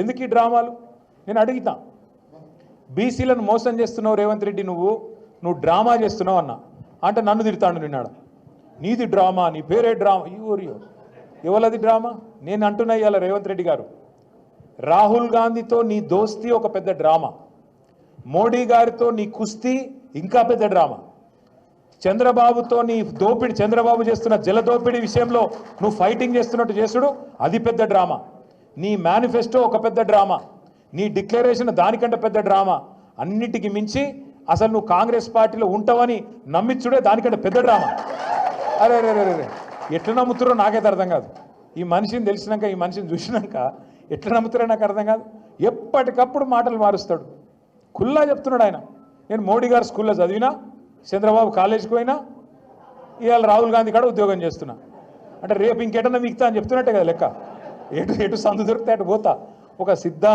ఎందుకు ఈ డ్రామాలు? నేను అడుగుతా, బీసీలను మోసం చేస్తున్నావు రేవంత్ రెడ్డి, నువ్వు డ్రామా చేస్తున్నావు అన్న అంటే నన్ను తిడతాడు నిన్నాడు. నీది డ్రామా, నీ పేరే డ్రామా. ఎవరది డ్రామా? నేను అంటున్నా ఇవాళ రేవంత్ రెడ్డి గారు, రాహుల్ గాంధీతో నీ దోస్తీ ఒక పెద్ద డ్రామా, మోడీ గారితో నీ కుస్తీ ఇంకా పెద్ద డ్రామా, చంద్రబాబుతో నీ దోపిడి, చంద్రబాబు చేస్తున్న జల దోపిడీ విషయంలో నువ్వు ఫైటింగ్ చేస్తున్నట్టు చేసుడు అది పెద్ద డ్రామా, నీ మేనిఫెస్టో ఒక పెద్ద డ్రామా, నీ డిక్లరేషన్ దానికంటే పెద్ద డ్రామా, అన్నిటికీ మించి అసలు నువ్వు కాంగ్రెస్ పార్టీలో ఉంటావని నమ్మించుడే దానికంటే పెద్ద డ్రామా. అరే రే రే రే ఎట్లా నమ్ముతారో నాకైతే అర్థం కాదు. ఈ మనిషిని తెలిసినాక, ఈ మనిషిని చూసినాక ఎట్లా నమ్ముతారో నాకు అర్థం కాదు. ఎప్పటికప్పుడు మాటలు మారుస్తాడు. ఖుల్లా చెప్తున్నాడు ఆయన, నేను మోడీ గారు స్కూల్లో చదివినా, చంద్రబాబు కాలేజీకి పోయినా, ఇవాళ రాహుల్ గాంధీ కాడ ఉద్యోగం చేస్తున్నా అంటే రేపు ఇంకెటన్నా మిగతా అని చెప్తున్నట్టే కదా లెక్క. ఎటు సందు దొరికితే అటు పోతా. ఒక సిద్ధాంతం